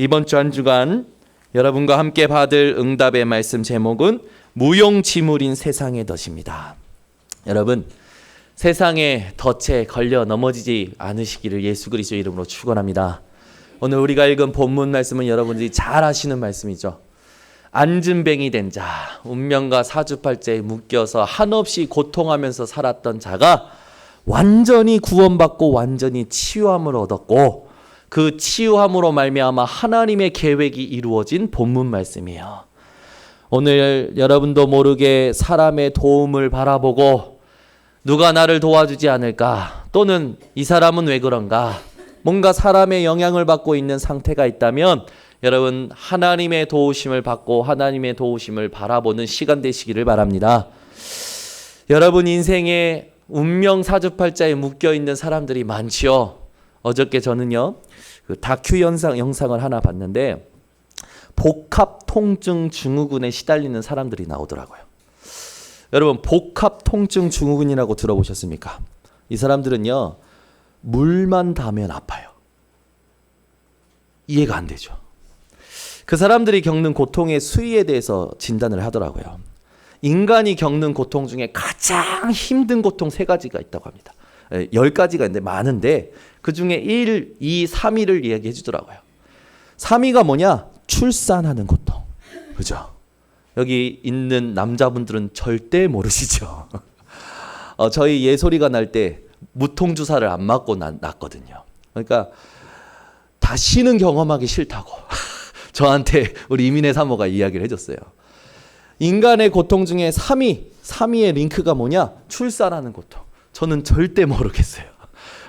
이번 주 한 주간 여러분과 함께 받을 응답의 말씀 제목은 무용지물인 세상의 덫입니다. 여러분, 세상의 덫에 걸려 넘어지지 않으시기를 예수 그리스도 이름으로 축원합니다. 오늘 우리가 읽은 본문 말씀은 여러분들이 잘 아시는 말씀이죠. 안진뱅이 된 자, 운명과 사주팔자에 묶여서 한없이 고통하면서 살았던 자가 완전히 구원받고 완전히 치유함을 얻었고, 그 치유함으로 말미암아 하나님의 계획이 이루어진 본문 말씀이에요. 오늘 여러분도 모르게 사람의 도움을 바라보고 누가 나를 도와주지 않을까, 또는 이 사람은 왜 그런가, 뭔가 사람의 영향을 받고 있는 상태가 있다면 여러분, 하나님의 도우심을 받고 하나님의 도우심을 바라보는 시간 되시기를 바랍니다. 여러분 인생에 운명 사주팔자에 묶여있는 사람들이 많지요. 어저께 저는요, 그 다큐 영상을 하나 봤는데 복합통증 증후군에 시달리는 사람들이 나오더라고요. 여러분, 복합통증 증후군이라고 들어보셨습니까? 이 사람들은요, 물만 닿으면 아파요. 이해가 안 되죠. 그 사람들이 겪는 고통의 수위에 대해서 진단을 하더라고요. 인간이 겪는 고통 중에 가장 힘든 고통 3가지가 있다고 합니다. 10가지가 있는데 많은데 그 중에 1, 2, 3위를 이야기해 주더라고요. 3위가 뭐냐? 출산하는 고통. 그죠? 여기 있는 남자분들은 절대 모르시죠. 저희 예솔이가 날 때 무통주사를 안 맞고 낳았거든요. 그러니까 다시는 경험하기 싫다고 저한테 우리 이민혜 사모가 이야기를 해줬어요. 인간의 고통 중에 3위의 링크가 뭐냐? 출산하는 고통. 저는 절대 모르겠어요.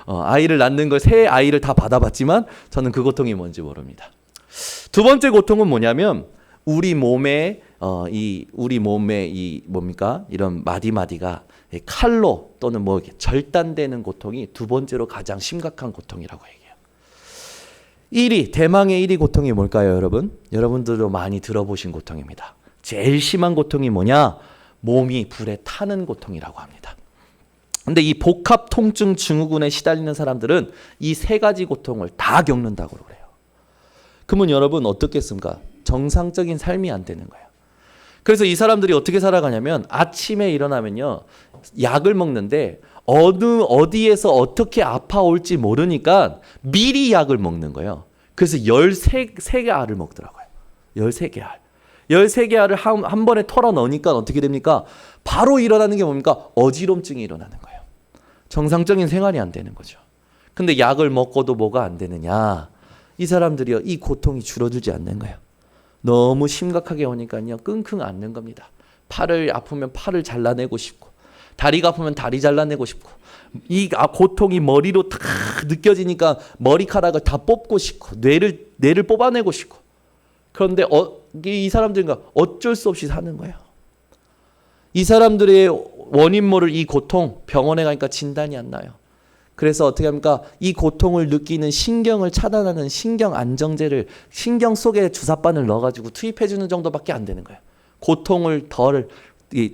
아이를 낳는 걸, 새 아이를 다 받아봤지만 저는 그 고통이 뭔지 모릅니다. 두 번째 고통은 뭐냐면 우리 몸에 뭡니까? 이런 마디마디가 칼로 또는 뭐 이렇게 절단되는 고통이 두 번째로 가장 심각한 고통이라고 얘기해요. 1위, 대망의 1위 고통이 뭘까요, 여러분? 여러분들도 많이 들어보신 고통입니다. 제일 심한 고통이 뭐냐? 몸이 불에 타는 고통이라고 합니다. 근데 이 복합통증 증후군에 시달리는 사람들은 이 3가지 고통을 다 겪는다고 그래요. 그러면 여러분 어떻겠습니까? 정상적인 삶이 안 되는 거예요. 그래서 이 사람들이 어떻게 살아가냐면 아침에 일어나면요, 약을 먹는데 어디에서 어떻게 아파올지 모르니까 미리 약을 먹는 거예요. 그래서 13개 알을 먹더라고요. 13개 알. 13개 알을 한 번에 털어 넣으니까 어떻게 됩니까? 바로 일어나는 게 뭡니까? 어지럼증이 일어나는 거예요. 정상적인 생활이 안 되는 거죠. 근데 약을 먹고도 뭐가 안 되느냐? 이 사람들이요, 이 고통이 줄어들지 않는 거예요. 너무 심각하게 오니까요, 끙끙 앓는 겁니다. 팔을 아프면 팔을 잘라내고 싶고, 다리가 아프면 다리 잘라내고 싶고, 이 고통이 머리로 탁 느껴지니까 머리카락을 다 뽑고 싶고, 뇌를 뽑아내고 싶고. 그런데 이 사람들은 어쩔 수 없이 사는 거예요. 이 사람들의 원인 모를 이 고통, 병원에 가니까 진단이 안 나요. 그래서 어떻게 합니까? 이 고통을 느끼는 신경을 차단하는 신경 안정제를 신경 속에 주사바늘 넣어가지고 투입해주는 정도밖에 안 되는 거예요. 고통을 덜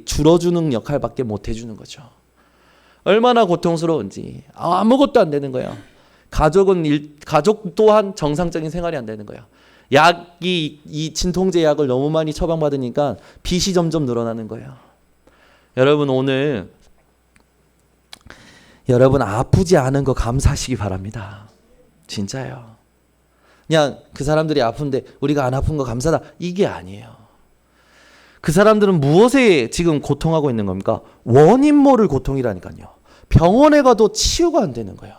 줄어주는 역할밖에 못 해주는 거죠. 얼마나 고통스러운지. 아무것도 안 되는 거예요. 가족 또한 정상적인 생활이 안 되는 거예요. 이 진통제 약을 너무 많이 처방받으니까 빚이 점점 늘어나는 거예요. 여러분, 오늘 여러분 아프지 않은 거 감사하시기 바랍니다. 진짜요. 그냥 그 사람들이 아픈데 우리가 안 아픈 거 감사다, 이게 아니에요. 그 사람들은 무엇에 지금 고통하고 있는 겁니까? 원인 모를 고통이라니까요. 병원에 가도 치유가 안 되는 거예요.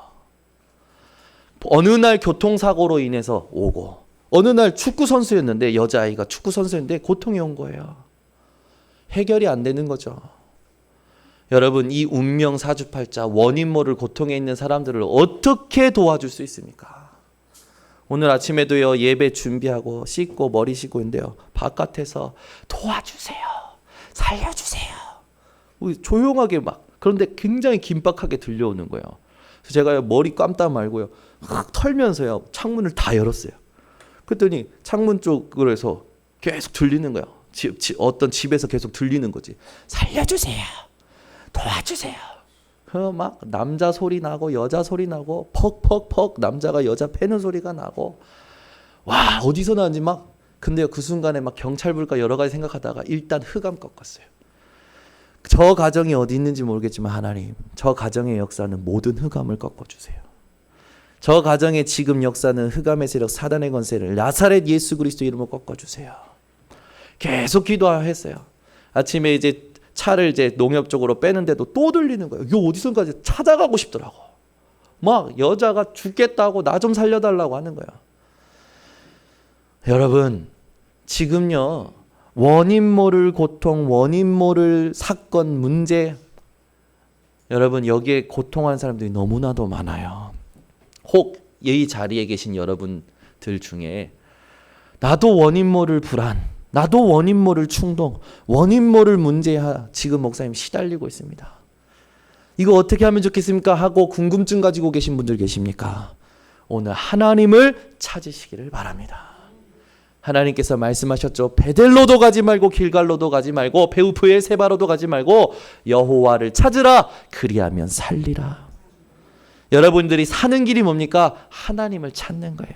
어느 날 교통사고로 인해서 오고, 어느 날 축구선수였는데, 여자아이가 축구선수였는데 고통이 온 거예요. 해결이 안 되는 거죠. 여러분, 이 운명 사주팔자 원인 모를 고통에 있는 사람들을 어떻게 도와줄 수 있습니까? 오늘 아침에도요, 예배 준비하고 씻고 머리 씻고 있는데요, 바깥에서 도와주세요, 살려주세요, 조용하게 막, 그런데 굉장히 긴박하게 들려오는 거예요. 그래서 제가 머리 감다 말고요, 확 털면서요, 창문을 다 열었어요. 그랬더니 창문 쪽으로 해서 계속 들리는 거예요. 어떤 집에서 계속 들리는 거지. 살려주세요, 도와주세요. 막 남자 소리 나고 여자 소리 나고 퍽퍽퍽 남자가 여자 패는 소리가 나고, 와, 어디서 나왔는지 막, 근데요, 그 순간에 막 경찰 부를까 여러 가지 생각하다가 일단 흑암 꺾었어요. 저 가정이 어디 있는지 모르겠지만 하나님, 저 가정의 역사는 모든 흑암을 꺾어주세요. 저 가정의 지금 역사는 흑암의 세력, 사단의 권세를 나사렛 예수 그리스도 이름으로 꺾어주세요. 계속 기도했어요. 아침에 이제 차를 이제 농협 쪽으로 빼는데도 또 들리는 거예요. 이거 어디선가지 찾아가고 싶더라고. 막 여자가 죽겠다고 나 좀 살려달라고 하는 거예요. 여러분, 지금요, 원인 모를 고통, 원인 모를 사건, 문제, 여러분 여기에 고통하는 사람들이 너무나도 많아요. 혹 이 자리에 계신 여러분들 중에 나도 원인 모를 불안, 나도 원인 모를 충동, 원인 모를 문제에 지금 목사님 시달리고 있습니다. 이거 어떻게 하면 좋겠습니까? 하고 궁금증 가지고 계신 분들 계십니까? 오늘 하나님을 찾으시기를 바랍니다. 하나님께서 말씀하셨죠. 베델로도 가지 말고 길갈로도 가지 말고 베우프의 세바로도 가지 말고 여호와를 찾으라. 그리하면 살리라. 여러분들이 사는 길이 뭡니까? 하나님을 찾는 거예요.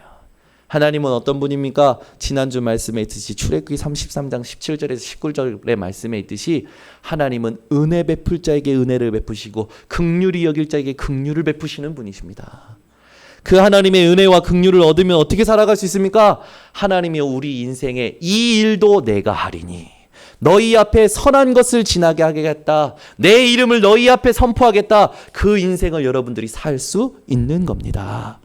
하나님은 어떤 분입니까? 지난주 말씀에 있듯이 출애굽기 33장 17절에서 19절의 말씀에 있듯이 하나님은 은혜 베풀 자에게 은혜를 베푸시고 긍휼히 여길 자에게 긍휼을 베푸시는 분이십니다. 그 하나님의 은혜와 긍휼을 얻으면 어떻게 살아갈 수 있습니까? 하나님이 우리 인생에 이 일도 내가 하리니 너희 앞에 선한 것을 지나게 하겠다. 내 이름을 너희 앞에 선포하겠다. 그 인생을 여러분들이 살 수 있는 겁니다.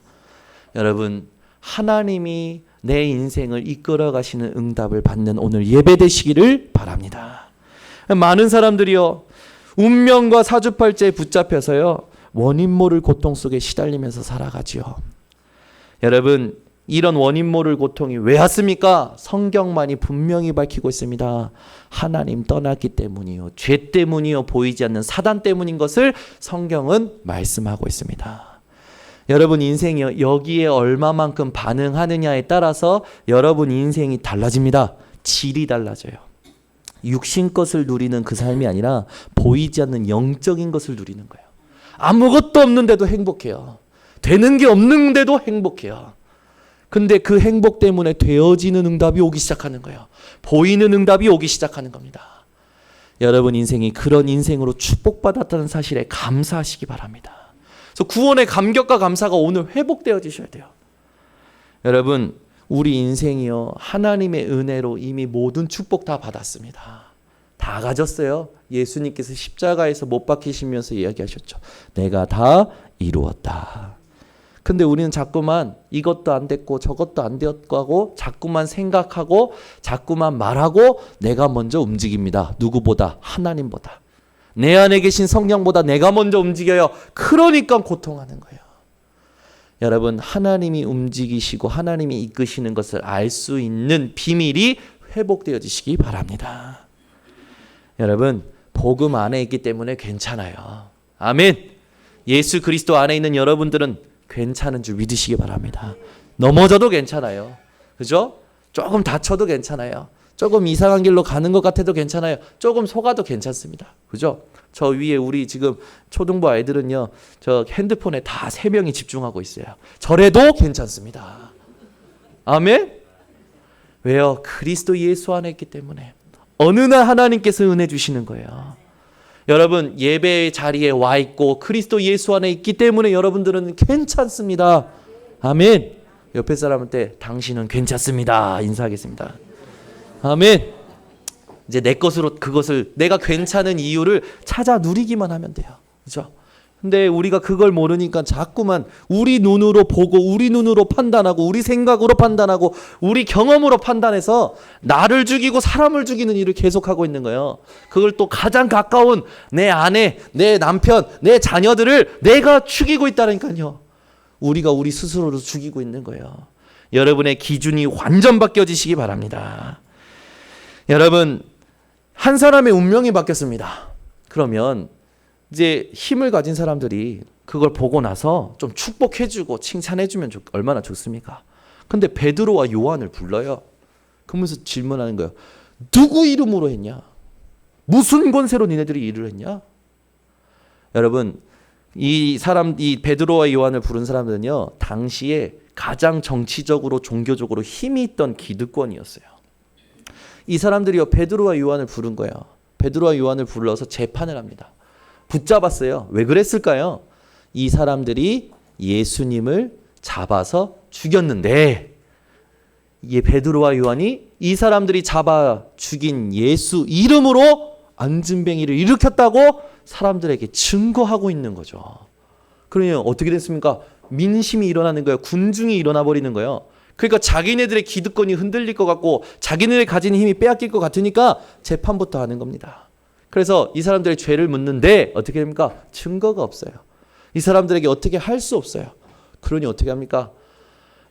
여러분, 하나님이 내 인생을 이끌어 가시는 응답을 받는 오늘 예배 되시기를 바랍니다. 많은 사람들이요, 운명과 사주팔자에 붙잡혀서요, 원인 모를 고통 속에 시달리면서 살아가지요. 여러분, 이런 원인 모를 고통이 왜 왔습니까? 성경만이 분명히 밝히고 있습니다. 하나님 떠났기 때문이요, 죄 때문이요, 보이지 않는 사단 때문인 것을 성경은 말씀하고 있습니다. 여러분 인생이요, 여기에 얼마만큼 반응하느냐에 따라서 여러분 인생이 달라집니다. 질이 달라져요. 육신 것을 누리는 그 삶이 아니라 보이지 않는 영적인 것을 누리는 거예요. 아무것도 없는데도 행복해요. 되는 게 없는데도 행복해요. 근데 그 행복 때문에 되어지는 응답이 오기 시작하는 거예요. 보이는 응답이 오기 시작하는 겁니다. 여러분 인생이 그런 인생으로 축복받았다는 사실에 감사하시기 바랍니다. 그래서 구원의 감격과 감사가 오늘 회복되어지셔야 돼요. 여러분, 우리 인생이요, 하나님의 은혜로 이미 모든 축복 다 받았습니다. 다 가졌어요. 예수님께서 십자가에서 못 박히시면서 이야기하셨죠. 내가 다 이루었다. 근데 우리는 자꾸만 이것도 안 됐고 저것도 안 되었고 하고 자꾸만 생각하고 자꾸만 말하고 내가 먼저 움직입니다. 누구보다? 하나님보다. 내 안에 계신 성령보다 내가 먼저 움직여요. 그러니까 고통하는 거예요. 여러분, 하나님이 움직이시고 하나님이 이끄시는 것을 알 수 있는 비밀이 회복되어지시기 바랍니다. 여러분, 복음 안에 있기 때문에 괜찮아요. 아멘. 예수 그리스도 안에 있는 여러분들은 괜찮은 줄 믿으시기 바랍니다. 넘어져도 괜찮아요. 그죠? 조금 다쳐도 괜찮아요. 조금 이상한 길로 가는 것 같아도 괜찮아요. 조금 속아도 괜찮습니다. 그죠? 저 위에 우리 지금 초등부 아이들은요, 저 핸드폰에 다 3명이 집중하고 있어요. 저래도 괜찮습니다. 아멘? 왜요? 그리스도 예수 안에 있기 때문에. 어느 날 하나님께서 은혜 주시는 거예요. 여러분, 예배 자리에 와 있고 그리스도 예수 안에 있기 때문에 여러분들은 괜찮습니다. 아멘. 옆에 사람한테 당신은 괜찮습니다 인사하겠습니다. 아멘. 이제 내 것으로 그것을, 내가 괜찮은 이유를 찾아 누리기만 하면 돼요. 그렇죠? 근데 우리가 그걸 모르니까 자꾸만 우리 눈으로 보고 우리 눈으로 판단하고 우리 생각으로 판단하고 우리 경험으로 판단해서 나를 죽이고 사람을 죽이는 일을 계속하고 있는 거예요. 그걸 또 가장 가까운 내 아내, 내 남편, 내 자녀들을 내가 죽이고 있다니까요. 우리가 우리 스스로를 죽이고 있는 거예요. 여러분의 기준이 완전 바뀌어지시기 바랍니다. 여러분, 한 사람의 운명이 바뀌었습니다. 그러면 이제 힘을 가진 사람들이 그걸 보고 나서 좀 축복해주고 칭찬해주면 얼마나 좋습니까? 근데 베드로와 요한을 불러요. 그러면서 질문하는 거예요. 누구 이름으로 했냐? 무슨 권세로 니네들이 일을 했냐? 여러분, 이 베드로와 요한을 부른 사람들은요, 당시에 가장 정치적으로 종교적으로 힘이 있던 기득권이었어요. 이 사람들이요 베드로와 요한을 부른 거예요. 베드로와 요한을 불러서 재판을 합니다. 붙잡았어요. 왜 그랬을까요? 이 사람들이 예수님을 잡아서 죽였는데 이 베드로와 요한이 이 사람들이 잡아 죽인 예수 이름으로 안진뱅이를 일으켰다고 사람들에게 증거하고 있는 거죠. 그러면 어떻게 됐습니까? 민심이 일어나는 거예요. 군중이 일어나 버리는 거예요. 그러니까 자기네들의 기득권이 흔들릴 것 같고 자기네들이 가진 힘이 빼앗길 것 같으니까 재판부터 하는 겁니다. 그래서 이 사람들의 죄를 묻는데 어떻게 됩니까? 증거가 없어요. 이 사람들에게 어떻게 할 수 없어요. 그러니 어떻게 합니까?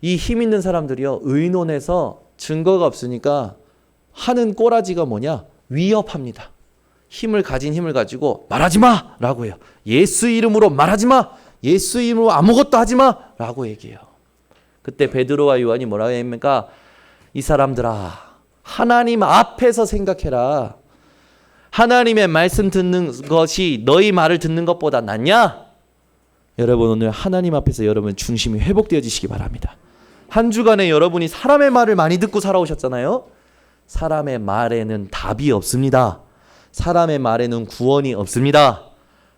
이 힘 있는 사람들이요 의논해서 증거가 없으니까 하는 꼬라지가 뭐냐? 위협합니다. 가진 힘을 가지고 말하지 마! 라고 해요. 예수 이름으로 말하지 마! 예수 이름으로 아무것도 하지 마! 라고 얘기해요. 그때 베드로와 요한이 뭐라고 합니까? 이 사람들아, 하나님 앞에서 생각해라. 하나님의 말씀 듣는 것이 너희 말을 듣는 것보다 낫냐? 여러분 오늘 하나님 앞에서 여러분 중심이 회복되어지시기 바랍니다. 한 주간에 여러분이 사람의 말을 많이 듣고 살아오셨잖아요. 사람의 말에는 답이 없습니다. 사람의 말에는 구원이 없습니다.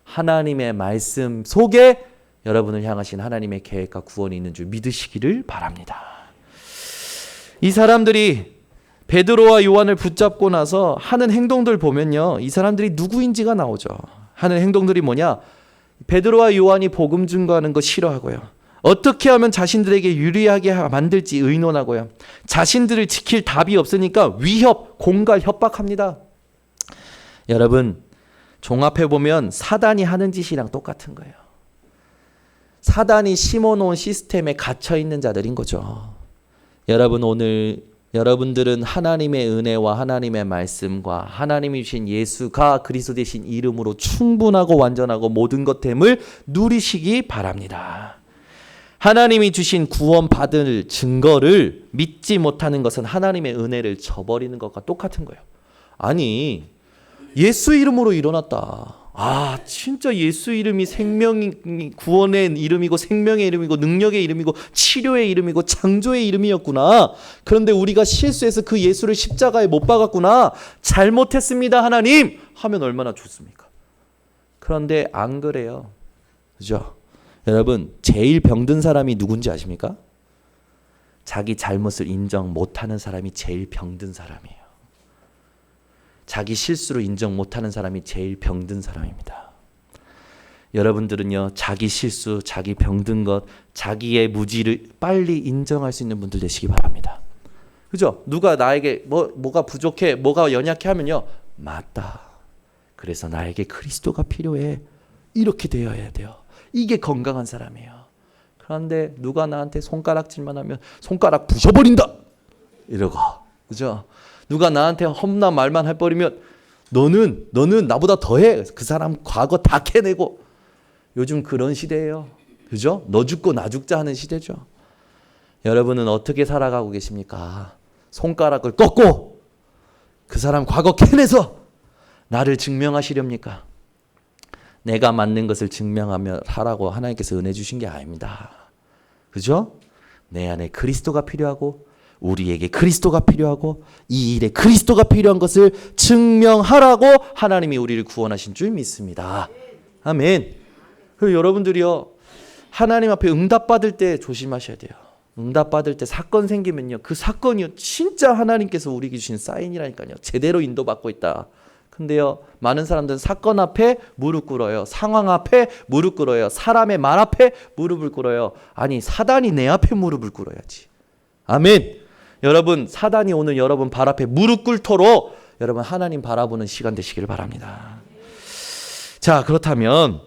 하나님의 말씀 속에 여러분을 향하신 하나님의 계획과 구원이 있는 줄 믿으시기를 바랍니다. 이 사람들이 베드로와 요한을 붙잡고 나서 하는 행동들 보면요. 이 사람들이 누구인지가 나오죠. 하는 행동들이 뭐냐? 베드로와 요한이 복음 증거하는 거 싫어하고요. 어떻게 하면 자신들에게 유리하게 만들지 의논하고요. 자신들을 지킬 답이 없으니까 위협, 공갈, 협박합니다. 여러분 종합해보면 사단이 하는 짓이랑 똑같은 거예요. 사단이 심어놓은 시스템에 갇혀있는 자들인 거죠. 여러분 오늘 여러분들은 하나님의 은혜와 하나님의 말씀과 하나님이 주신 예수가 그리스도 되신 이름으로 충분하고 완전하고 모든 것됨을 누리시기 바랍니다. 하나님이 주신 구원받을 증거를 믿지 못하는 것은 하나님의 은혜를 저버리는 것과 똑같은 거예요. 아니 예수 이름으로 일어났다. 아 진짜 예수 이름이 생명이 구원의 이름이고 생명의 이름이고 능력의 이름이고 치료의 이름이고 창조의 이름이었구나. 그런데 우리가 실수해서 그 예수를 십자가에 못 박았구나. 잘못했습니다 하나님 하면 얼마나 좋습니까? 그런데 안 그래요. 그죠? 여러분 제일 병든 사람이 누군지 아십니까? 자기 잘못을 인정 못하는 사람이 제일 병든 사람이에요. 자기 실수로 인정 못하는 사람이 제일 병든 사람입니다. 여러분들은요 자기 실수, 자기 병든 것, 자기의 무지를 빨리 인정할 수 있는 분들 되시기 바랍니다. 그죠? 누가 나에게 뭐가 부족해, 뭐가 연약해 하면요 맞다. 그래서 나에게 그리스도가 필요해. 이렇게 되어야 돼요. 이게 건강한 사람이에요. 그런데 누가 나한테 손가락질만 하면 손가락 부셔버린다 이러고, 그죠? 누가 나한테 험난 말만 해버리면 너는 나보다 더해. 그 사람 과거 다 캐내고. 요즘 그런 시대예요. 그죠? 너 죽고 나 죽자 하는 시대죠. 여러분은 어떻게 살아가고 계십니까? 손가락을 꺾고 그 사람 과거 캐내서 나를 증명하시렵니까? 내가 맞는 것을 증명하며 하라고 하나님께서 은혜 주신 게 아닙니다. 그죠? 내 안에 그리스도가 필요하고 우리에게 그리스도가 필요하고 이 일에 그리스도가 필요한 것을 증명하라고 하나님이 우리를 구원하신 줄 믿습니다. 아멘. 그리고 여러분들이요 하나님 앞에 응답받을 때 조심하셔야 돼요. 응답받을 때 사건 생기면요 그 사건이요 진짜 하나님께서 우리에게 주신 사인이라니까요. 제대로 인도받고 있다. 근데요 많은 사람들은 사건 앞에 무릎 꿇어요. 상황 앞에 무릎 꿇어요. 사람의 말 앞에 무릎을 꿇어요. 아니 사단이 내 앞에 무릎을 꿇어야지. 아멘. 여러분 사단이 오늘 여러분 발 앞에 무릎 꿇도록 여러분 하나님 바라보는 시간 되시기를 바랍니다. 자 그렇다면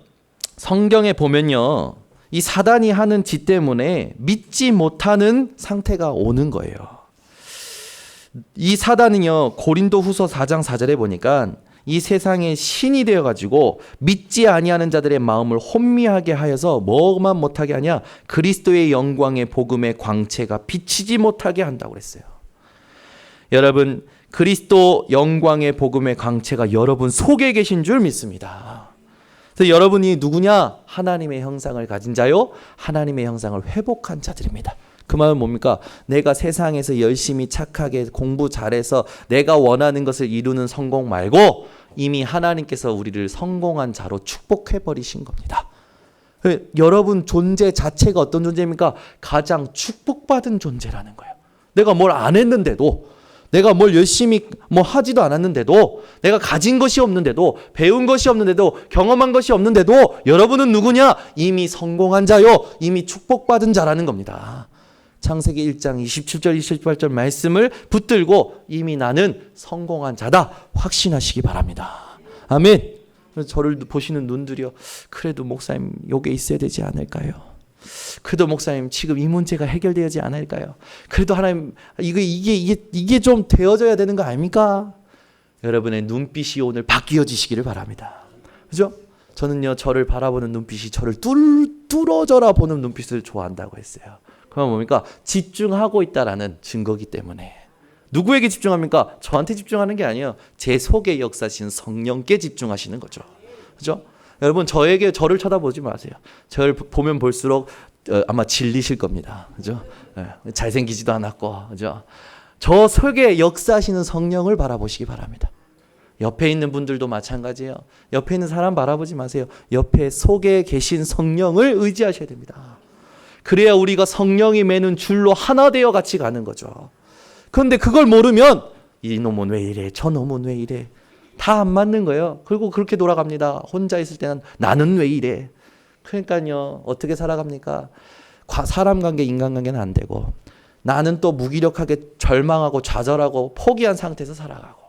성경에 보면요 이 사단이 하는 짓 때문에 믿지 못하는 상태가 오는 거예요. 이 사단은요 고린도후서 4장 4절에 보니까 이 세상의 신이 되어가지고 믿지 아니하는 자들의 마음을 혼미하게 하여서 뭐만 못하게 하냐? 그리스도의 영광의 복음의 광채가 비치지 못하게 한다고 그랬어요. 여러분 그리스도 영광의 복음의 광채가 여러분 속에 계신 줄 믿습니다. 그래서 여러분이 누구냐? 하나님의 형상을 가진 자요 하나님의 형상을 회복한 자들입니다. 그 말은 뭡니까? 내가 세상에서 열심히 착하게 공부 잘해서 내가 원하는 것을 이루는 성공 말고 이미 하나님께서 우리를 성공한 자로 축복해 버리신 겁니다. 여러분 존재 자체가 어떤 존재입니까? 가장 축복받은 존재라는 거예요. 내가 뭘 안 했는데도, 내가 뭘 열심히 하지도 않았는데도, 내가 가진 것이 없는데도, 배운 것이 없는데도, 경험한 것이 없는데도 여러분은 누구냐? 이미 성공한 자요, 이미 축복받은 자라는 겁니다. 창세기 1장 27절 28절 말씀을 붙들고 이미 나는 성공한 자다 확신하시기 바랍니다. 아멘. 저를 보시는 눈들이요, 그래도 목사님 요게 있어야 되지 않을까요? 그래도 목사님 지금 이 문제가 해결되지 않을까요? 그래도 하나님 이게 좀 되어져야 되는 거 아닙니까? 여러분의 눈빛이 오늘 바뀌어지시기를 바랍니다. 그죠? 저는요, 저를 바라보는 눈빛이 저를 뚫어져라 보는 눈빛을 좋아한다고 했어요. 그럼 뭡니까? 집중하고 있다라는 증거기 때문에. 누구에게 집중합니까? 저한테 집중하는 게 아니에요. 제 속에 역사하신 성령께 집중하시는 거죠. 그죠? 여러분 저를 쳐다보지 마세요. 저를 보면 볼수록 아마 질리실 겁니다. 그죠? 잘생기지도 않았고, 그죠? 저 속에 역사하시는 성령을 바라보시기 바랍니다. 옆에 있는 분들도 마찬가지예요. 옆에 있는 사람 바라보지 마세요. 옆에 속에 계신 성령을 의지하셔야 됩니다. 그래야 우리가 성령이 매는 줄로 하나 되어 같이 가는 거죠. 그런데 그걸 모르면 이놈은 왜 이래, 저놈은 왜 이래, 다 안 맞는 거예요. 그리고 그렇게 돌아갑니다. 혼자 있을 때는 나는 왜 이래. 그러니까요, 어떻게 살아갑니까? 사람 관계, 인간관계는 안 되고, 나는 또 무기력하게 절망하고 좌절하고 포기한 상태에서 살아가고.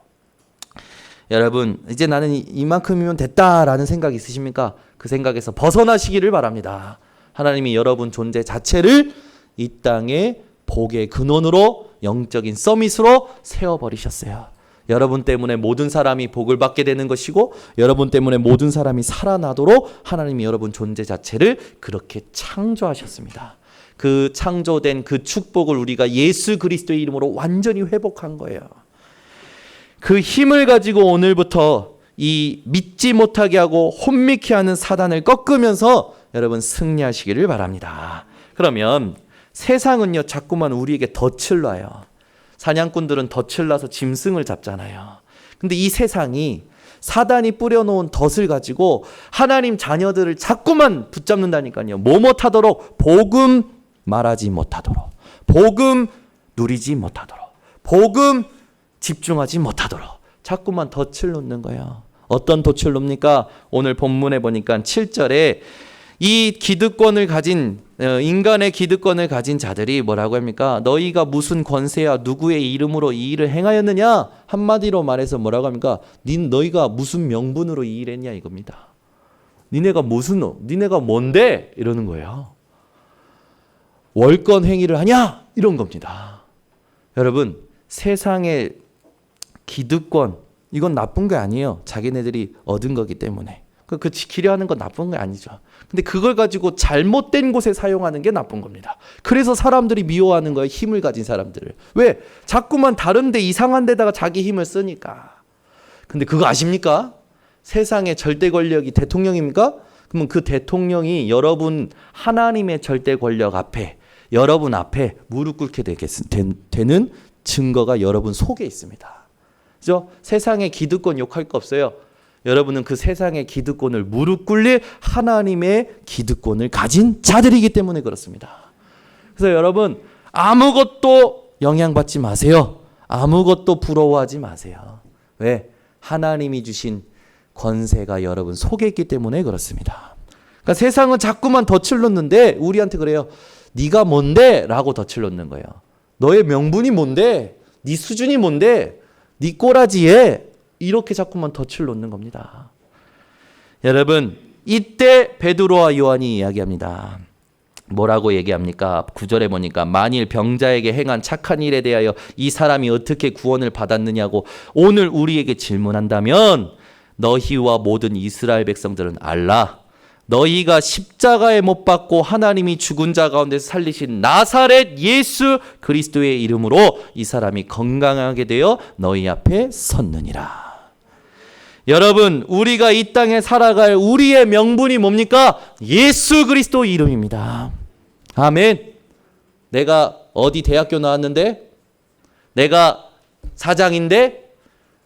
여러분, 이제 나는 이만큼이면 됐다라는 생각이 있으십니까? 그 생각에서 벗어나시기를 바랍니다. 하나님이 여러분 존재 자체를 이 땅에 복의 근원으로, 영적인 서밋으로 세워버리셨어요. 여러분 때문에 모든 사람이 복을 받게 되는 것이고, 여러분 때문에 모든 사람이 살아나도록 하나님이 여러분 존재 자체를 그렇게 창조하셨습니다. 그 창조된 그 축복을 우리가 예수 그리스도의 이름으로 완전히 회복한 거예요. 그 힘을 가지고 오늘부터 이 믿지 못하게 하고 혼미케 하는 사단을 꺾으면서 여러분 승리하시기를 바랍니다. 그러면 세상은요, 자꾸만 우리에게 덫을 놔요. 사냥꾼들은 덫을 놔서 짐승을 잡잖아요. 근데 이 세상이 사단이 뿌려놓은 덫을 가지고 하나님 자녀들을 자꾸만 붙잡는다니까요. 뭐 못하도록, 복음 말하지 못하도록, 복음 누리지 못하도록, 복음 집중하지 못하도록 자꾸만 덫을 놓는 거예요. 어떤 덫을 놉니까? 오늘 본문에 보니까 7절에 이 기득권을 가진, 인간의 기득권을 가진 자들이 뭐라고 합니까? 너희가 무슨 권세야 누구의 이름으로 이 일을 행하였느냐? 한마디로 말해서 뭐라고 합니까? 너희가 무슨 명분으로 이 일을 했냐 이겁니다. 니네가 뭔데? 이러는 거예요. 월권 행위를 하냐? 이런 겁니다. 여러분, 세상의 기득권, 이건 나쁜 게 아니에요. 자기네들이 얻은 거기 때문에. 그 지키려 하는 건 나쁜 게 아니죠. 근데 그걸 가지고 잘못된 곳에 사용하는 게 나쁜 겁니다. 그래서 사람들이 미워하는 거예요. 힘을 가진 사람들을. 왜? 자꾸만 다른 데 이상한 데다가 자기 힘을 쓰니까. 근데 그거 아십니까? 세상의 절대 권력이 대통령입니까? 그러면 그 대통령이 여러분 하나님의 절대 권력 앞에, 여러분 앞에 무릎 꿇게 되는 증거가 여러분 속에 있습니다. 그죠? 세상의 기득권 욕할 거 없어요. 여러분은 그 세상의 기득권을 무릎 꿇릴 하나님의 기득권을 가진 자들이기 때문에 그렇습니다. 그래서 여러분 아무것도 영향받지 마세요. 아무것도 부러워하지 마세요. 왜? 하나님이 주신 권세가 여러분 속에 있기 때문에 그렇습니다. 그러니까 세상은 자꾸만 덫을 놓는데 우리한테 그래요. 네가 뭔데? 라고 덫을 놓는 거예요. 너의 명분이 뭔데? 네 수준이 뭔데? 네 꼬라지에 이렇게 자꾸만 덫을 놓는 겁니다. 여러분, 이때 베드로와 요한이 이야기합니다. 뭐라고 얘기합니까? 9절에 보니까 만일 병자에게 행한 착한 일에 대하여 이 사람이 어떻게 구원을 받았느냐고 오늘 우리에게 질문한다면 너희와 모든 이스라엘 백성들은 알라. 너희가 십자가에 못 박고 하나님이 죽은 자 가운데서 살리신 나사렛 예수 그리스도의 이름으로 이 사람이 건강하게 되어 너희 앞에 섰느니라. 여러분, 우리가 이 땅에 살아갈 우리의 명분이 뭡니까? 예수 그리스도 이름입니다. 아멘. 내가 어디 대학교 나왔는데? 내가 사장인데?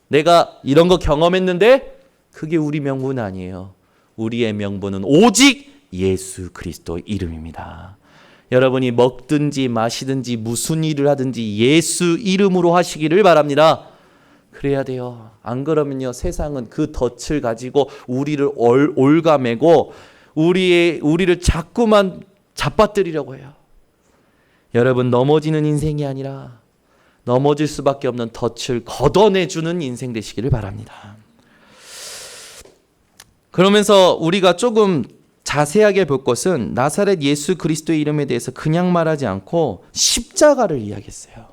내가 이런 거 경험했는데? 그게 우리 명분은 아니에요. 우리의 명분은 오직 예수 그리스도 이름입니다. 여러분이 먹든지 마시든지 무슨 일을 하든지 예수 이름으로 하시기를 바랍니다. 그래야 돼요. 안 그러면요, 세상은 그 덫을 가지고 우리를 올가매고 우리를 자꾸만 잡아뜨리려고 해요. 여러분, 넘어지는 인생이 아니라 넘어질 수밖에 없는 덫을 걷어내주는 인생 되시기를 바랍니다. 그러면서 우리가 조금 자세하게 볼 것은 나사렛 예수 그리스도의 이름에 대해서 그냥 말하지 않고 십자가를 이야기했어요.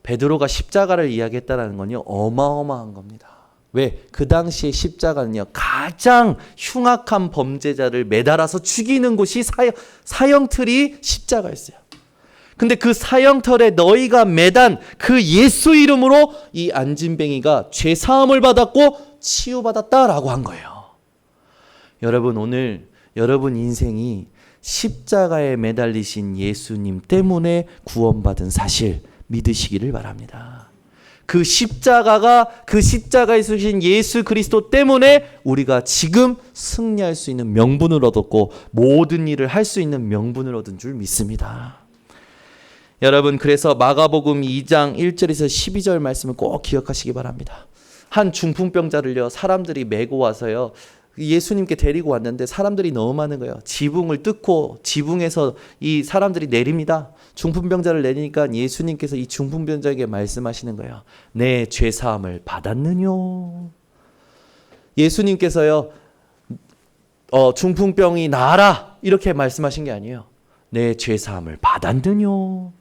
베드로가 십자가를 이야기했다는 건요, 어마어마한 겁니다. 왜? 그 당시에 십자가는요, 가장 흉악한 범죄자를 매달아서 죽이는 곳이 사형틀이 십자가였어요. 근데 그 사형털에 너희가 매단 그 예수 이름으로 이 안진뱅이가 죄 사함을 받았고 치유받았다라고 한 거예요. 여러분, 오늘 여러분 인생이 십자가에 매달리신 예수님 때문에 구원받은 사실 믿으시기를 바랍니다. 그 십자가에 쓰신 예수 그리스도 때문에 우리가 지금 승리할 수 있는 명분을 얻었고 모든 일을 할 수 있는 명분을 얻은 줄 믿습니다. 여러분, 그래서 마가복음 2장 1절에서 12절 말씀을 꼭 기억하시기 바랍니다. 한 중풍병자를요, 사람들이 메고 와서요, 예수님께 데리고 왔는데 사람들이 너무 많은 거예요. 지붕을 뚫고 지붕에서 이 사람들이 내립니다. 중풍병자를 내리니까 예수님께서 이 중풍병자에게 말씀하시는 거예요. 내 죄사함을 받았느뇨. 예수님께서요, 중풍병이 나아라 이렇게 말씀하신 게 아니에요. 내 죄사함을 받았느뇨.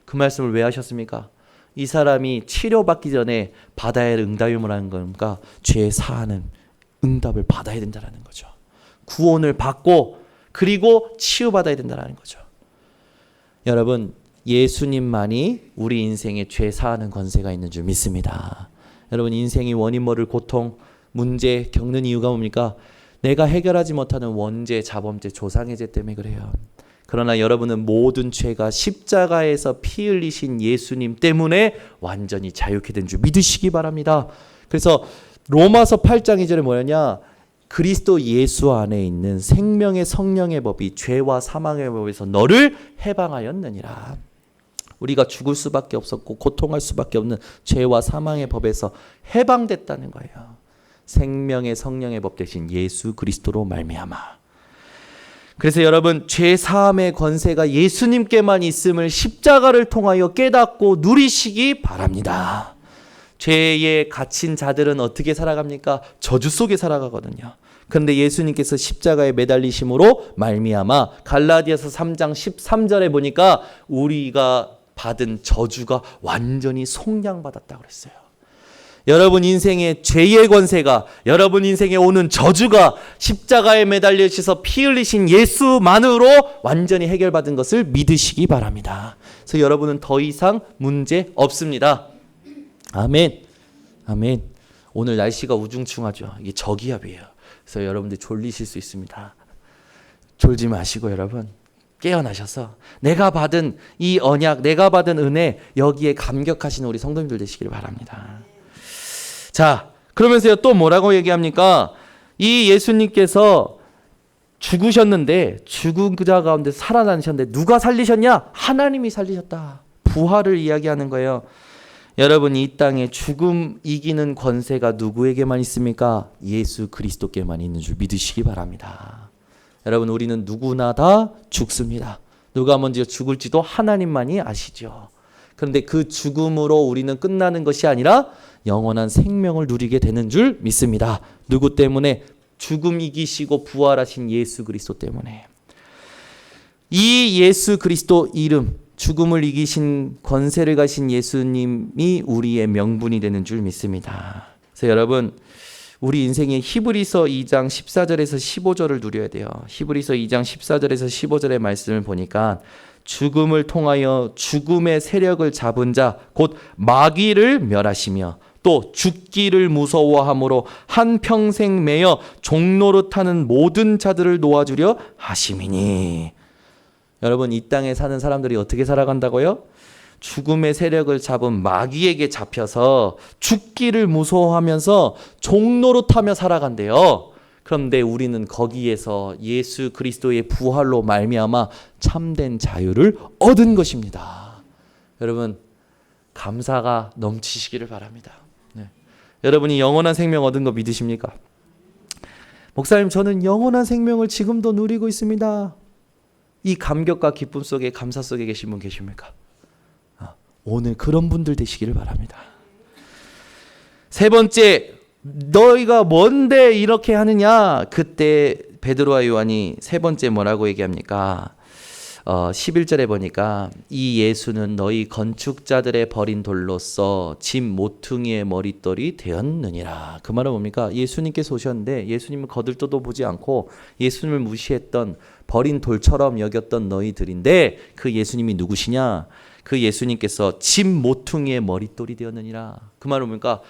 그 말씀을 왜 하셨습니까? 이 사람이 치료받기 전에 받아야 할 응답이 뭐라는 겁니까? 죄 사하는 응답을 받아야 된다는 거죠. 구원을 받고 그리고 치유받아야 된다는 거죠. 여러분, 예수님만이 우리 인생에 죄 사하는 권세가 있는 줄 믿습니다. 여러분, 인생이 원인 모를 고통, 문제 겪는 이유가 뭡니까? 내가 해결하지 못하는 원죄, 자범죄, 조상의 죄 때문에 그래요. 그러나 여러분은 모든 죄가 십자가에서 피 흘리신 예수님 때문에 완전히 자유케 된 줄 믿으시기 바랍니다. 그래서 로마서 8장 2절에 뭐냐냐? 그리스도 예수 안에 있는 생명의 성령의 법이 죄와 사망의 법에서 너를 해방하였느니라. 우리가 죽을 수밖에 없었고 고통할 수밖에 없는 죄와 사망의 법에서 해방됐다는 거예요. 생명의 성령의 법 대신 예수 그리스도로 말미암아. 그래서 여러분, 죄 사함의 권세가 예수님께만 있음을 십자가를 통하여 깨닫고 누리시기 바랍니다. 죄에 갇힌 자들은 어떻게 살아갑니까? 저주 속에 살아가거든요. 그런데 예수님께서 십자가에 매달리심으로 말미암아 갈라디아서 3장 13절에 보니까 우리가 받은 저주가 완전히 속량받았다고 그랬어요. 여러분 인생의 죄의 권세가, 여러분 인생에 오는 저주가 십자가에 매달리셔서 피 흘리신 예수만으로 완전히 해결받은 것을 믿으시기 바랍니다. 그래서 여러분은 더 이상 문제 없습니다. 아멘. 아멘. 오늘 날씨가 우중충하죠. 이게 저기압이에요. 그래서 여러분들 졸리실 수 있습니다. 졸지 마시고 여러분 깨어나셔서 내가 받은 이 언약, 내가 받은 은혜, 여기에 감격하시는 우리 성도님들 되시기를 바랍니다. 자, 그러면서요 또 뭐라고 얘기합니까? 이 예수님께서 죽으셨는데 죽은 자 가운데 살아나셨는데 누가 살리셨냐? 하나님이 살리셨다. 부활을 이야기하는 거예요. 여러분, 이 땅에 죽음 이기는 권세가 누구에게만 있습니까? 예수 그리스도께만 있는 줄 믿으시기 바랍니다. 여러분, 우리는 누구나 다 죽습니다. 누가 먼저 죽을지도 하나님만이 아시죠. 그런데 그 죽음으로 우리는 끝나는 것이 아니라 영원한 생명을 누리게 되는 줄 믿습니다. 누구 때문에? 죽음 이기시고 부활하신 예수 그리스도 때문에. 이 예수 그리스도 이름, 죽음을 이기신 권세를 가신 예수님이 우리의 명분이 되는 줄 믿습니다. 그래서 여러분, 우리 인생의 히브리서 2장 14절에서 15절을 누려야 돼요. 히브리서 2장 14절에서 15절의 말씀을 보니까 죽음을 통하여 죽음의 세력을 잡은 자 곧 마귀를 멸하시며 또 죽기를 무서워함으로 한평생 매여 종노릇하는 모든 자들을 놓아주려 하심이니. 여러분, 이 땅에 사는 사람들이 어떻게 살아간다고요? 죽음의 세력을 잡은 마귀에게 잡혀서 죽기를 무서워하면서 종노릇하며 살아간대요. 그런데 우리는 거기에서 예수 그리스도의 부활로 말미암아 참된 자유를 얻은 것입니다. 여러분, 감사가 넘치시기를 바랍니다. 네. 여러분이 영원한 생명 얻은 거 믿으십니까? 목사님, 저는 영원한 생명을 지금도 누리고 있습니다. 이 감격과 기쁨 속에, 감사 속에 계신 분 계십니까? 오늘 그런 분들 되시기를 바랍니다. 세 번째, 너희가 뭔데 이렇게 하느냐? 그때 베드로와 요한이 세 번째 뭐라고 얘기합니까? 11절에 보니까 이 예수는 너희 건축자들의 버린 돌로서 집 모퉁이의 머릿돌이 되었느니라. 그 말은 뭡니까? 예수님께서 오셨는데 예수님을 거들떠도 보지 않고 예수님을 무시했던, 버린 돌처럼 여겼던 너희들인데, 그 예수님이 누구시냐? 그 예수님께서 집 모퉁이의 머릿돌이 되었느니라. 그 말은 뭡니까?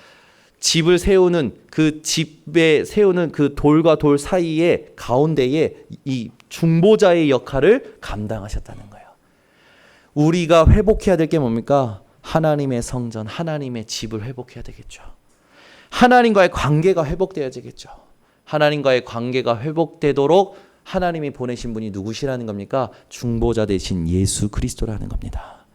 집을 세우는, 그 집에 세우는 그 돌과 돌 사이에 가운데에 이 중보자의 역할을 감당하셨다는 거예요. 우리가 회복해야 될 게 뭡니까? 하나님의 성전, 하나님의 집을 회복해야 되겠죠. 하나님과의 관계가 회복돼야 되겠죠. 하나님과의 관계가 회복되도록 하나님이 보내신 분이 누구시라는 겁니까? 중보자 되신 예수 그리스도라는 겁니다.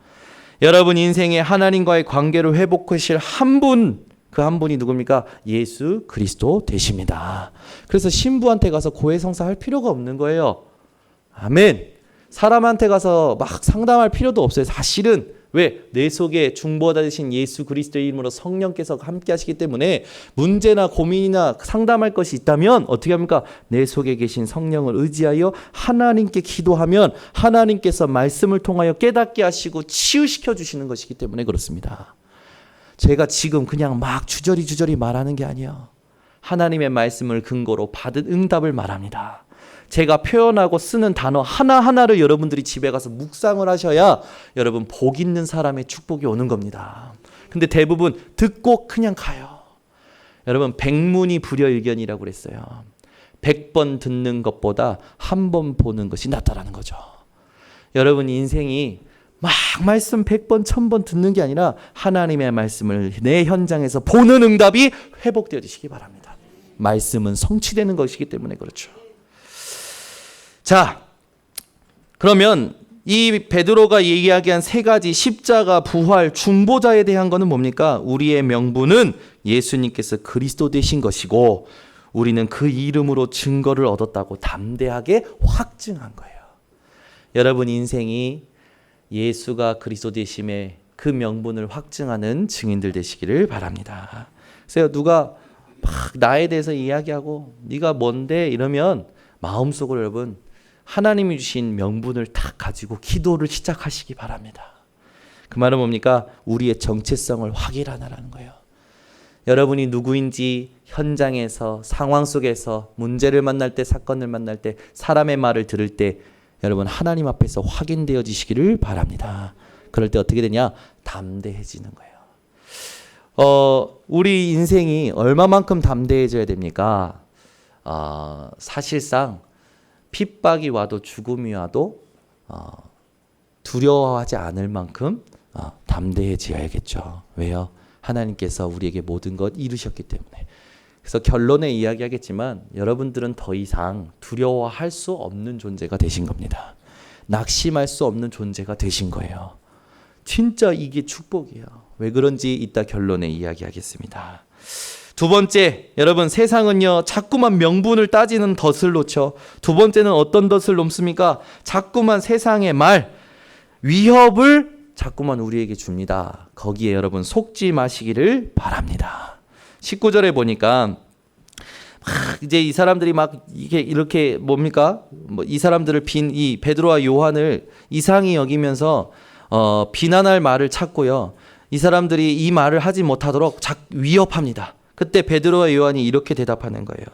여러분 인생에 하나님과의 관계를 회복하실 한 분, 그 한 분이 누굽니까? 예수 그리스도 되십니다. 그래서 신부한테 가서 고해성사 할 필요가 없는 거예요. 아멘. 사람한테 가서 막 상담할 필요도 없어요. 사실은 왜? 내 속에 중보자 되신 예수 그리스도의 이름으로 성령께서 함께 하시기 때문에 문제나 고민이나 상담할 것이 있다면 어떻게 합니까? 내 속에 계신 성령을 의지하여 하나님께 기도하면 하나님께서 말씀을 통하여 깨닫게 하시고 치유시켜 주시는 것이기 때문에 그렇습니다. 제가 지금 그냥 막 주저리 말하는 게 아니에요. 하나님의 말씀을 근거로 받은 응답을 말합니다. 제가 표현하고 쓰는 단어 하나하나를 여러분들이 집에 가서 묵상을 하셔야 여러분 복 있는 사람의 축복이 오는 겁니다. 근데 대부분 듣고 그냥 가요. 여러분 백문이 불여일견이라고 그랬어요. 100번 듣는 것보다 한 번 보는 것이 낫다라는 거죠. 여러분 인생이 막 말씀 100번, 1000번 듣는 게 아니라 하나님의 말씀을 내 현장에서 보는 응답이 회복되어지시기 바랍니다. 말씀은 성취되는 것이기 때문에 그렇죠. 자, 그러면 이 베드로가 이야기한 세 가지 십자가, 부활, 중보자에 대한 거는 뭡니까? 우리의 명분은 예수님께서 그리스도 되신 것이고 우리는 그 이름으로 증거를 얻었다고 담대하게 확증한 거예요. 여러분 인생이 예수가 그리스도 되심의 그 명분을 확증하는 증인들 되시기를 바랍니다. 그래서 누가 막 나에 대해서 이야기하고 네가 뭔데 이러면 마음속으로 여러분 하나님이 주신 명분을 딱 가지고 기도를 시작하시기 바랍니다. 그 말은 뭡니까? 우리의 정체성을 확인하라는 거예요. 여러분이 누구인지 현장에서 상황 속에서 문제를 만날 때, 사건을 만날 때, 사람의 말을 들을 때 여러분 하나님 앞에서 확인되어지시기를 바랍니다. 그럴 때 어떻게 되냐? 담대해지는 거예요. 우리 인생이 얼마만큼 담대해져야 됩니까? 사실상 핍박이 와도 죽음이 와도 두려워하지 않을 만큼 담대해져야겠죠. 왜요? 하나님께서 우리에게 모든 것 이루셨기 때문에. 그래서 결론에 이야기하겠지만 여러분들은 더 이상 두려워할 수 없는 존재가 되신 겁니다. 낙심할 수 없는 존재가 되신 거예요. 진짜 이게 축복이에요. 왜 그런지 이따 결론에 이야기하겠습니다. 두 번째, 여러분 세상은요 자꾸만 명분을 따지는 덫을 놓죠. 두 번째는 어떤 덫을 놓습니까? 자꾸만 세상의 말, 위협을 자꾸만 우리에게 줍니다. 거기에 여러분 속지 마시기를 바랍니다. 19절에 보니까 이제 이 사람들이 막 이게 이렇게 뭡니까? 이 사람들을 이 베드로와 요한을 이상히 여기면서 비난할 말을 찾고요. 이 사람들이 이 말을 하지 못하도록 위협합니다. 그때 베드로와 요한이 이렇게 대답하는 거예요.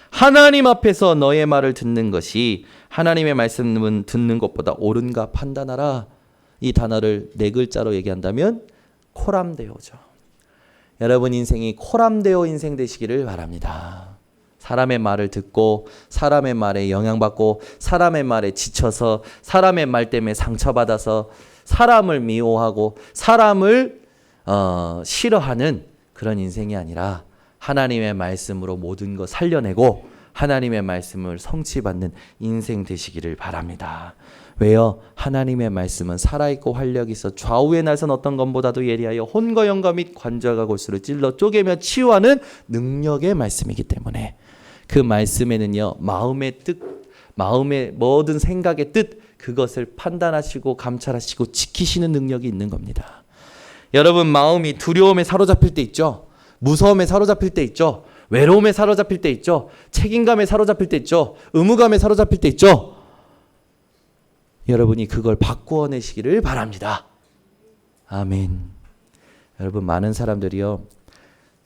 하나님 앞에서 너의 말을 듣는 것이 하나님의 말씀은 듣는 것보다 옳은가 판단하라. 이 단어를 네 글자로 얘기한다면 코람데오죠. 여러분 인생이 코람데오 인생 되시기를 바랍니다. 사람의 말을 듣고 사람의 말에 영향받고 사람의 말에 지쳐서 사람의 말 때문에 상처받아서 사람을 미워하고 사람을 싫어하는 그런 인생이 아니라 하나님의 말씀으로 모든 것 살려내고 하나님의 말씀을 성취받는 인생 되시기를 바랍니다. 왜요? 하나님의 말씀은 살아있고 활력이 있어 좌우의 날선 어떤 것보다도 예리하여 혼과 영과 및 관절과 골수를 찔러 쪼개며 치유하는 능력의 말씀이기 때문에 그 말씀에는요, 마음의 뜻, 마음의 모든 생각의 뜻, 그것을 판단하시고 감찰하시고 지키시는 능력이 있는 겁니다. 여러분, 마음이 두려움에 사로잡힐 때 있죠. 무서움에 사로잡힐 때 있죠. 외로움에 사로잡힐 때 있죠. 책임감에 사로잡힐 때 있죠. 의무감에 사로잡힐 때 있죠. 여러분이 그걸 바꾸어내시기를 바랍니다. 아멘. 여러분, 많은 사람들이요,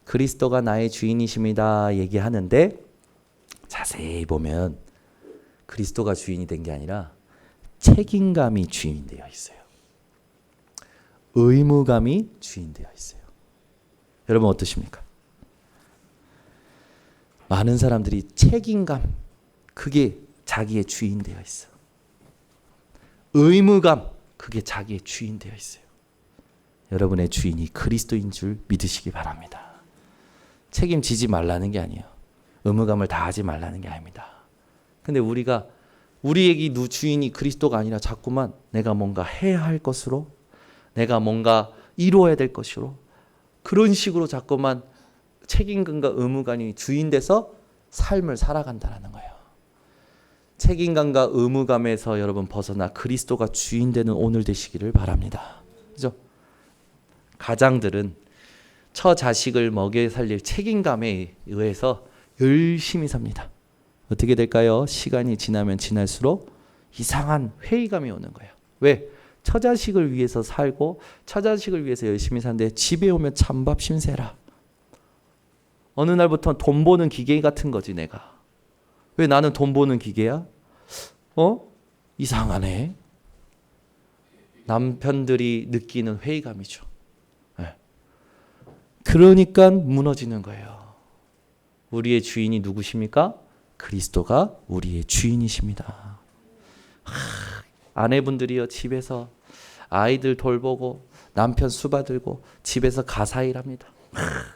그리스도가 나의 주인이십니다 얘기하는데 자세히 보면 그리스도가 주인이 된 게 아니라 책임감이 주인이 되어 있어요. 의무감이 주인 되어 있어요. 여러분 어떠십니까? 많은 사람들이 책임감, 그게 자기의 주인 되어 있어. 의무감, 그게 자기의 주인 되어 있어요. 여러분의 주인이 그리스도인 줄 믿으시기 바랍니다. 책임지지 말라는 게 아니에요. 의무감을 다하지 말라는 게 아닙니다. 근데 우리에게 주인이 그리스도가 아니라 자꾸만 내가 뭔가 해야 할 것으로, 내가 뭔가 이루어야 될 것으로, 그런 식으로 자꾸만 책임감과 의무감이 주인 돼서 삶을 살아간다는 거예요. 책임감과 의무감에서 여러분 벗어나 그리스도가 주인 되는 오늘 되시기를 바랍니다. 그죠? 가장들은 처 자식을 먹여 살릴 책임감에 의해서 열심히 삽니다. 어떻게 될까요? 시간이 지나면 지날수록 이상한 회의감이 오는 거예요. 왜? 처자식을 위해서 살고 처자식을 위해서 열심히 사는데 집에 오면 찬밥 신세라. 어느 날부터 돈 버는 기계 같은 거지 내가. 왜 나는 돈 버는 기계야? 이상하네. 남편들이 느끼는 회의감이죠. 네. 그러니까 무너지는 거예요. 우리의 주인이 누구십니까? 그리스도가 우리의 주인이십니다. 아내분들이요, 집에서 아이들 돌보고 남편 수바 들고 집에서 가사 일합니다.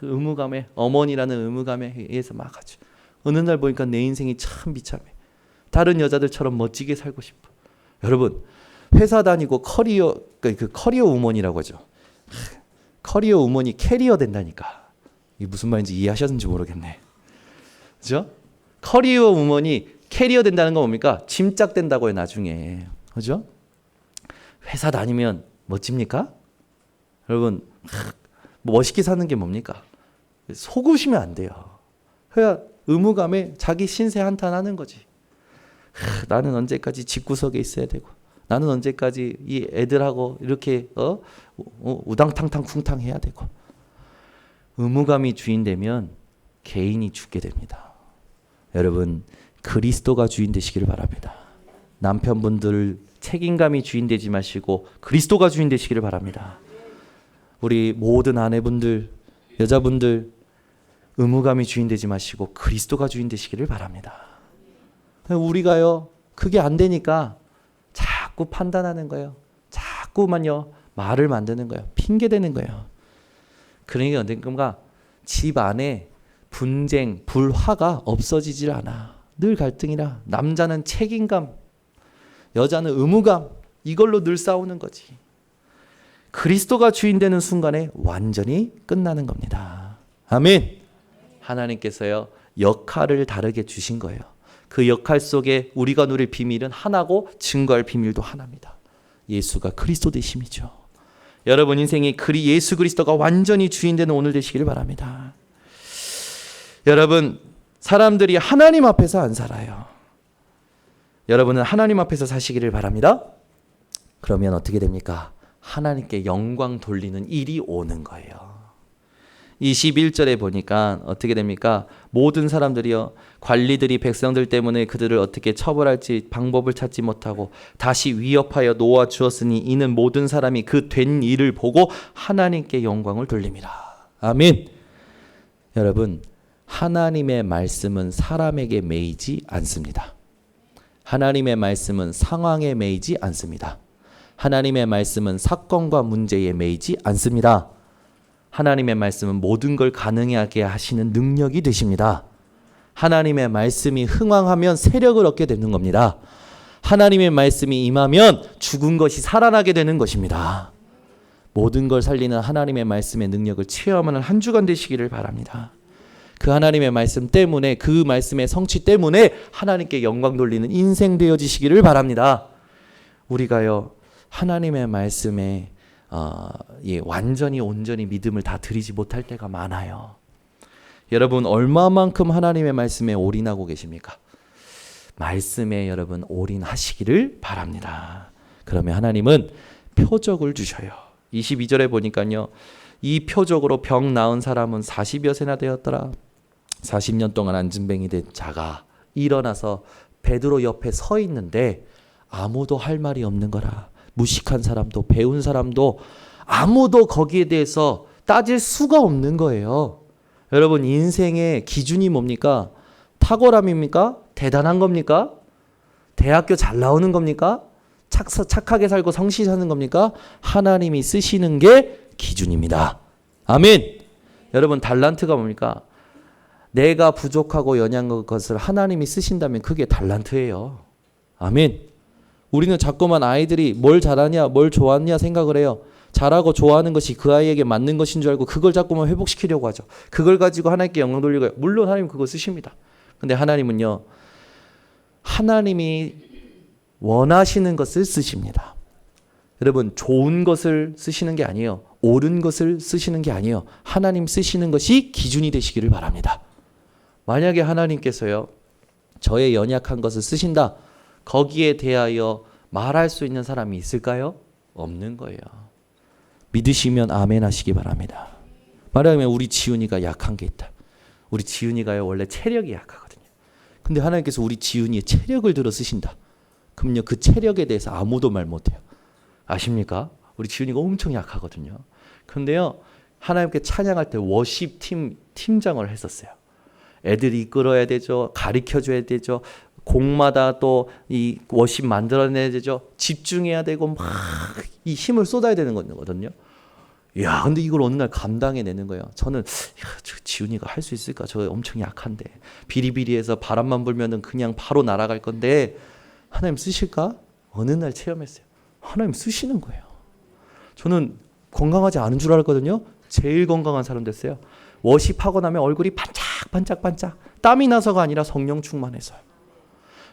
의무감에, 어머니라는 의무감에 의해서 막 하죠. 어느 날 보니까 내 인생이 참 비참해. 다른 여자들처럼 멋지게 살고 싶어. 여러분, 회사 다니고 커리어 우먼이라고 하죠. 커리어 우먼이 캐리어 된다니까. 이게 무슨 말인지 이해하셨는지 모르겠네. 그죠? 커리어 우먼이 캐리어 된다는 건 뭡니까? 짐짝된다고요, 나중에. 그죠? 회사 다니면 멋집니까? 여러분, 멋있게 사는 게 뭡니까? 속으시면 안 돼요. 해야 의무감에 자기 신세 한탄하는 거지. 나는 언제까지 집구석에 있어야 되고, 나는 언제까지 이 애들하고 이렇게 우당탕탕 쿵탕 해야 되고. 의무감이 주인 되면 개인이 죽게 됩니다. 여러분, 그리스도가 주인 되시기를 바랍니다. 남편분들 책임감이 주인 되지 마시고 그리스도가 주인 되시기를 바랍니다. 우리 모든 아내분들, 여자분들 의무감이 주인 되지 마시고 그리스도가 주인 되시기를 바랍니다. 우리가요, 그게 안 되니까 자꾸 판단하는 거예요. 자꾸만요, 말을 만드는 거예요. 핑계대는 거예요. 그러니까 언젠가 집 안에 분쟁, 불화가 없어지질 않아. 늘 갈등이라. 남자는 책임감, 여자는 의무감, 이걸로 늘 싸우는 거지. 그리스도가 주인 되는 순간에 완전히 끝나는 겁니다. 아멘. 하나님께서요, 역할을 다르게 주신 거예요. 그 역할 속에 우리가 누릴 비밀은 하나고 증거할 비밀도 하나입니다. 예수가 그리스도 되심이죠. 여러분 인생이 예수 그리스도가 완전히 주인 되는 오늘 되시기를 바랍니다. 여러분, 사람들이 하나님 앞에서 안 살아요. 여러분은 하나님 앞에서 사시기를 바랍니다. 그러면 어떻게 됩니까? 하나님께 영광 돌리는 일이 오는 거예요. 21절에 보니까 어떻게 됩니까? 모든 사람들이요, 관리들이 백성들 때문에 그들을 어떻게 처벌할지 방법을 찾지 못하고 다시 위협하여 놓아 주었으니 이는 모든 사람이 그 된 일을 보고 하나님께 영광을 돌림이라. 아멘. 여러분, 하나님의 말씀은 사람에게 매이지 않습니다. 하나님의 말씀은 상황에 매이지 않습니다. 하나님의 말씀은 사건과 문제에 매이지 않습니다. 하나님의 말씀은 모든 걸 가능하게 하시는 능력이 되십니다. 하나님의 말씀이 흥황하면 세력을 얻게 되는 겁니다. 하나님의 말씀이 임하면 죽은 것이 살아나게 되는 것입니다. 모든 걸 살리는 하나님의 말씀의 능력을 체험하는 한 주간 되시기를 바랍니다. 그 하나님의 말씀 때문에, 그 말씀의 성취 때문에 하나님께 영광 돌리는 인생 되어지시기를 바랍니다. 우리가요, 하나님의 말씀에 완전히 온전히 믿음을 다 드리지 못할 때가 많아요. 여러분, 얼마만큼 하나님의 말씀에 올인하고 계십니까? 말씀에 여러분 올인하시기를 바랍니다. 그러면 하나님은 표적을 주셔요. 22절에 보니까요, 이 표적으로 병 나은 사람은 40여 세나 되었더라. 40년 동안 안진뱅이 된 자가 일어나서 베드로 옆에 서 있는데 아무도 할 말이 없는 거라. 무식한 사람도 배운 사람도 아무도 거기에 대해서 따질 수가 없는 거예요. 여러분, 인생의 기준이 뭡니까? 탁월함입니까? 대단한 겁니까? 대학교 잘 나오는 겁니까? 착하게 살고 성실히 사는 겁니까? 하나님이 쓰시는 게 기준입니다. 아멘. 여러분, 달란트가 뭡니까? 내가 부족하고 연약한 것을 하나님이 쓰신다면 그게 달란트예요. 아멘. 우리는 자꾸만 아이들이 뭘 잘하냐, 뭘 좋아하냐 생각을 해요. 잘하고 좋아하는 것이 그 아이에게 맞는 것인 줄 알고 그걸 자꾸만 회복시키려고 하죠. 그걸 가지고 하나님께 영광 돌리고 해요. 물론 하나님 그거 쓰십니다. 근데 하나님은요, 하나님이 원하시는 것을 쓰십니다. 여러분, 좋은 것을 쓰시는 게 아니에요. 옳은 것을 쓰시는 게 아니에요. 하나님 쓰시는 것이 기준이 되시기를 바랍니다. 만약에 하나님께서요, 저의 연약한 것을 쓰신다, 거기에 대하여 말할 수 있는 사람이 있을까요? 없는 거예요. 믿으시면 아멘 하시기 바랍니다. 말하자면 우리 지훈이가 약한 게 있다. 우리 지훈이가요, 원래 체력이 약하거든요. 근데 하나님께서 우리 지훈이의 체력을 들어 쓰신다. 그럼요, 그 체력에 대해서 아무도 말 못해요. 아십니까? 우리 지훈이가 엄청 약하거든요. 그런데요, 하나님께 찬양할 때 워십 팀장을 했었어요. 애들이 이끌어야 되죠. 가르쳐줘야 되죠. 곡마다 또 이 워십 만들어내야 되죠. 집중해야 되고 막 이 힘을 쏟아야 되는 거거든요. 야, 근데 이걸 어느 날 감당해내는 거예요. 저는 저 지훈이가 할 수 있을까? 저 엄청 약한데 비리비리해서 바람만 불면은 그냥 바로 날아갈 건데 하나님 쓰실까? 어느 날 체험했어요. 하나님 쓰시는 거예요. 저는 건강하지 않은 줄 알았거든요. 제일 건강한 사람 됐어요. 워십하고 나면 얼굴이 반짝반짝 땀이 나서가 아니라 성령 충만해서요.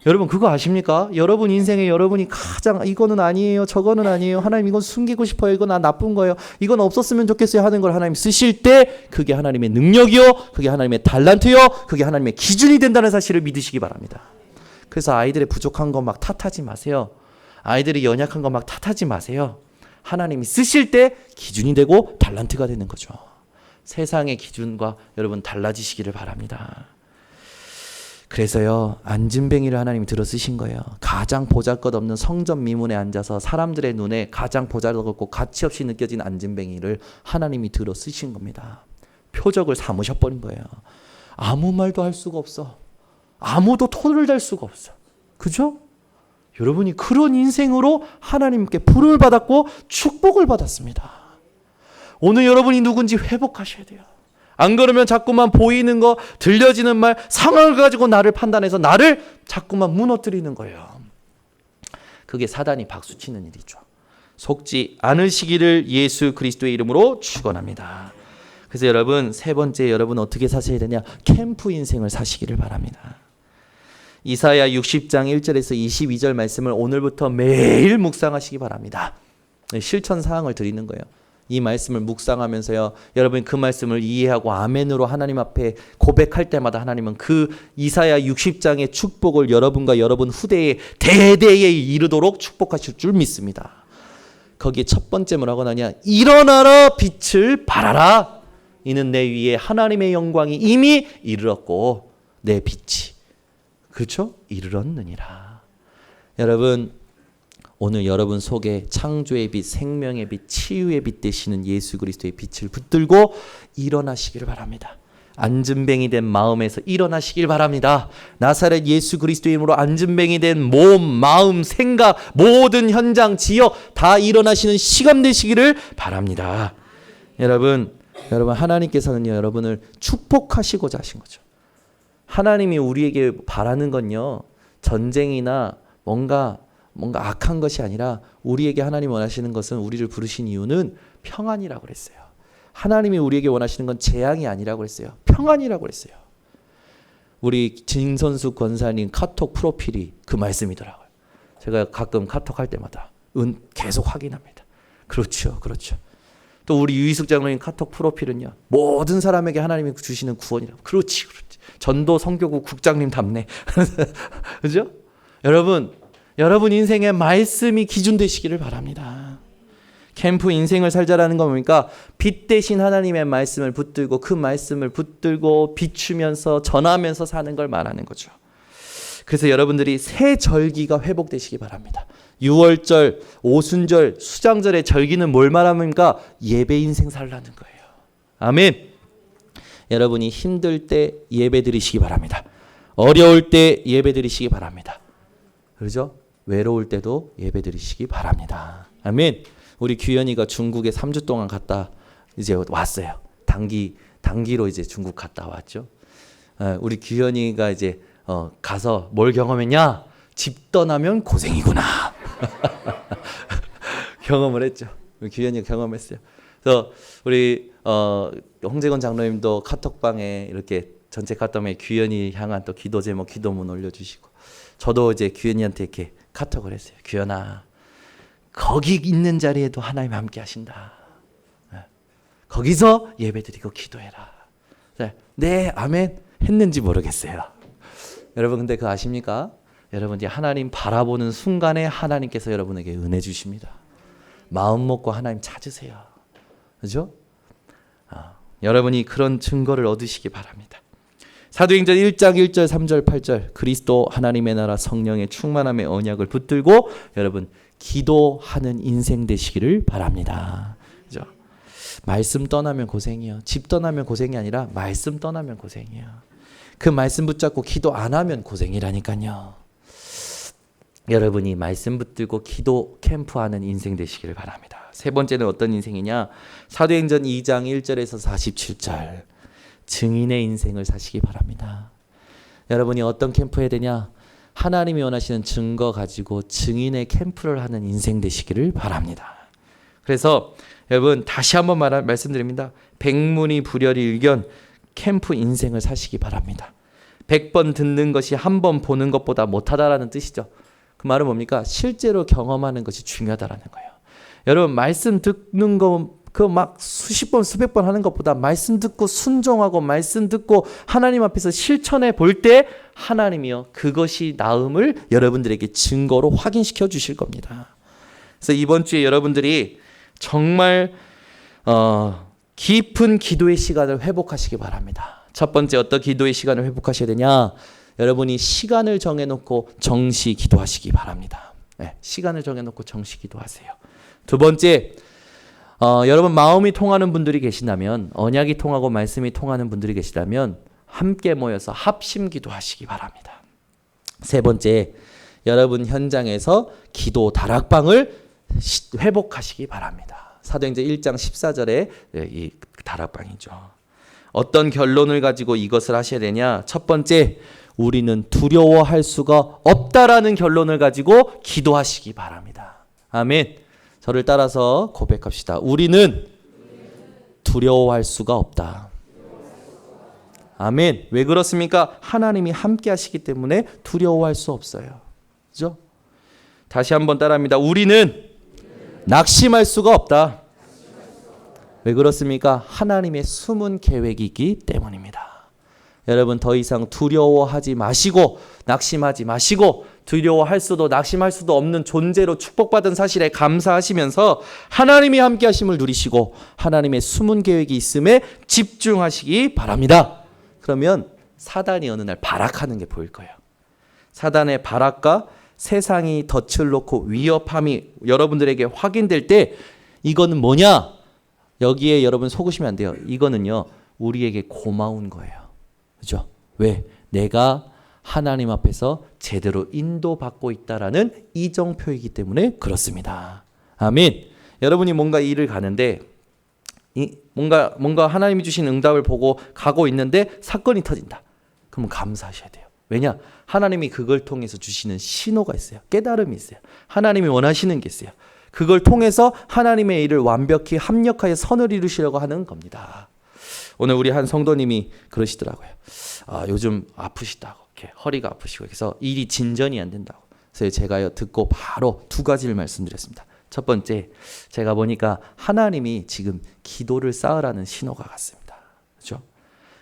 여러분, 그거 아십니까? 여러분 인생에 여러분이 가장 이거는 아니에요, 저거는 아니에요, 하나님 이건 숨기고 싶어요, 이건 나쁜 거예요, 이건 없었으면 좋겠어요 하는 걸 하나님 쓰실 때 그게 하나님의 능력이요, 그게 하나님의 달란트요, 그게 하나님의 기준이 된다는 사실을 믿으시기 바랍니다. 그래서 아이들의 부족한 거 막 탓하지 마세요. 아이들이 연약한 거 막 탓하지 마세요. 하나님이 쓰실 때 기준이 되고 달란트가 되는 거죠. 세상의 기준과 여러분 달라지시기를 바랍니다. 그래서요, 안진뱅이를 하나님이 들어 쓰신 거예요. 가장 보잘것없는 성전 미문에 앉아서 사람들의 눈에 가장 보잘것없고 가치없이 느껴진 안진뱅이를 하나님이 들어 쓰신 겁니다. 표적을 삼으셔버린 거예요. 아무 말도 할 수가 없어. 아무도 토를 댈 수가 없어. 그죠? 여러분이 그런 인생으로 하나님께 부름을 받았고 축복을 받았습니다. 오늘 여러분이 누군지 회복하셔야 돼요. 안 그러면 자꾸만 보이는 거, 들려지는 말, 상황을 가지고 나를 판단해서 나를 자꾸만 무너뜨리는 거예요. 그게 사단이 박수치는 일이죠. 속지 않으시기를 예수 그리스도의 이름으로 축원합니다. 그래서 여러분, 세 번째, 여러분 어떻게 사셔야 되냐? 캠프 인생을 사시기를 바랍니다. 이사야 60장 1절에서 22절 말씀을 오늘부터 매일 묵상하시기 바랍니다. 실천 사항을 드리는 거예요. 이 말씀을 묵상하면서요, 여러분 그 말씀을 이해하고 아멘으로 하나님 앞에 고백할 때마다 하나님은 그 이사야 60장의 축복을 여러분과 여러분 후대에 대대에 이르도록 축복하실 줄 믿습니다. 거기에 첫 번째 뭐라고 하냐? 일어나라, 빛을 발하라. 이는 내 위에 하나님의 영광이 이미 이르렀고 내 빛이, 그렇죠? 이르렀느니라. 여러분, 오늘 여러분 속에 창조의 빛, 생명의 빛, 치유의 빛 되시는 예수 그리스도의 빛을 붙들고 일어나시기를 바랍니다. 안진뱅이 된 마음에서 일어나시길 바랍니다. 나사렛 예수 그리스도의 이름으로 안진뱅이 된 몸, 마음, 생각, 모든 현장, 지역 다 일어나시는 시간 되시기를 바랍니다. 여러분 하나님께서는요, 여러분을 축복하시고자 하신 거죠. 하나님이 우리에게 바라는 건요, 전쟁이나 뭔가 악한 것이 아니라 우리에게 하나님 원하시는 것은, 우리를 부르신 이유는 평안이라고 그랬어요. 하나님이 우리에게 원하시는 건 재앙이 아니라고 그랬어요. 평안이라고 그랬어요. 우리 진선수 권사님 카톡 프로필이 그 말씀이더라고요. 제가 가끔 카톡 할 때마다 계속 확인합니다. 그렇죠. 또 우리 유희숙 장로님 카톡 프로필은요, 모든 사람에게 하나님이 주시는 구원이라고. 그렇지. 전도 선교국 국장님 답네. 그죠? 여러분 인생에 말씀이 기준 되시기를 바랍니다. 캠프 인생을 살자라는 건 뭡니까? 빛 대신 하나님의 말씀을 붙들고, 그 말씀을 붙들고 비추면서 전하면서 사는 걸 말하는 거죠. 그래서 여러분들이 새 절기가 회복되시기 바랍니다. 6월절, 오순절, 수장절의 절기는 뭘 말합니까? 예배 인생 살라는 거예요. 아멘. 여러분이 힘들 때 예배 드리시기 바랍니다. 어려울 때 예배 드리시기 바랍니다. 그렇죠? 외로울 때도 예배 드리시기 바랍니다. 아멘. 우리 규현이가 중국에 3주 동안 갔다 이제 왔어요. 단기로 이제 중국 갔다 왔죠. 우리 규현이가 이제 가서 뭘 경험했냐? 집 떠나면 고생이구나. 경험을 했죠. 우리 규현이가 경험했어요. 그래서 우리 홍재건 장로님도 카톡방에 이렇게 전체 카톡방에 규현이 향한 또 기도 제목, 기도문 올려주시고, 저도 이제 규현이한테 이렇게 카톡을 했어요. 규현아, 거기 있는 자리에도 하나님 함께 하신다. 거기서 예배드리고 기도해라. 네, 아멘 했는지 모르겠어요. 여러분 근데 그거 아십니까? 여러분이 하나님 바라보는 순간에 하나님께서 여러분에게 은혜 주십니다. 마음 먹고 하나님 찾으세요. 그렇죠? 여러분이 그런 증거를 얻으시기 바랍니다. 사도행전 1장 1절 3절 8절 그리스도 하나님의 나라 성령의 충만함의 언약을 붙들고 여러분 기도하는 인생 되시기를 바랍니다. 그죠? 말씀 떠나면 고생이요. 집 떠나면 고생이 아니라 말씀 떠나면 고생이요. 그 말씀 붙잡고 기도 안 하면 고생이라니까요. 여러분이 말씀 붙들고 기도 캠프하는 인생 되시기를 바랍니다. 세 번째는 어떤 인생이냐? 사도행전 2장 1절에서 47절 증인의 인생을 사시기 바랍니다. 여러분이 어떤 캠프 해야 되냐? 하나님이 원하시는 증거 가지고 증인의 캠프를 하는 인생 되시기를 바랍니다. 그래서 여러분 다시 한번 말씀드립니다. 백문이 불여리 일견 캠프 인생을 사시기 바랍니다. 100번 듣는 것이 한 번 보는 것보다 못하다라는 뜻이죠. 그 말은 뭡니까? 실제로 경험하는 것이 중요하다라는 거예요. 여러분 말씀 듣는 거 그 막 수십 번 수백 번 하는 것보다 말씀 듣고 순종하고 말씀 듣고 하나님 앞에서 실천해 볼 때 하나님이요 그것이 나음을 여러분들에게 증거로 확인시켜 주실 겁니다. 그래서 이번 주에 여러분들이 정말 깊은 기도의 시간을 회복하시기 바랍니다. 첫 번째 어떤 기도의 시간을 회복하셔야 되냐? 여러분이 시간을 정해놓고 정시 기도하시기 바랍니다. 네, 시간을 정해놓고 정시 기도하세요. 두 번째, 여러분 마음이 통하는 분들이 계신다면, 언약이 통하고 말씀이 통하는 분들이 계시다면 함께 모여서 합심 기도하시기 바랍니다. 세 번째, 여러분 현장에서 기도 다락방을 회복하시기 바랍니다. 사도행전 1장 14절에 이 다락방이죠. 어떤 결론을 가지고 이것을 하셔야 되냐? 첫 번째, 우리는 두려워할 수가 없다라는 결론을 가지고 기도하시기 바랍니다. 아멘. 저를 따라서 고백합시다. 우리는 두려워할 수가 없다. 아멘. 왜 그렇습니까? 하나님이 함께 하시기 때문에 두려워할 수 없어요. 그죠? 다시 한번 따라합니다. 우리는 낙심할 수가 없다. 왜 그렇습니까? 하나님의 숨은 계획이기 때문입니다. 여러분 더 이상 두려워하지 마시고 낙심하지 마시고 두려워할 수도 낙심할 수도 없는 존재로 축복받은 사실에 감사하시면서 하나님이 함께 하심을 누리시고 하나님의 숨은 계획이 있음에 집중하시기 바랍니다. 그러면 사단이 어느 날 발악하는 게 보일 거예요. 사단의 발악과 세상이 덫을 놓고 위협함이 여러분들에게 확인될 때 이거는 뭐냐? 여기에 여러분 속으시면 안 돼요. 이거는요. 우리에게 고마운 거예요. 그죠? 왜? 내가 하나님 앞에서 제대로 인도받고 있다라는 이정표이기 때문에 그렇습니다. 아멘. 여러분이 뭔가 일을 가는데 뭔가 하나님이 주신 응답을 보고 가고 있는데 사건이 터진다. 그러면 감사하셔야 돼요. 왜냐? 하나님이 그걸 통해서 주시는 신호가 있어요. 깨달음이 있어요. 하나님이 원하시는 게 있어요. 그걸 통해서 하나님의 일을 완벽히 합력하여 선을 이루시려고 하는 겁니다. 오늘 우리 한 성도님이 그러시더라고요. 요즘 아프시다고, 이렇게 허리가 아프시고, 그래서 일이 진전이 안 된다고. 그래서 제가 듣고 바로 두 가지를 말씀드렸습니다. 첫 번째, 제가 보니까 하나님이 지금 기도를 쌓으라는 신호가 같습니다. 그렇죠?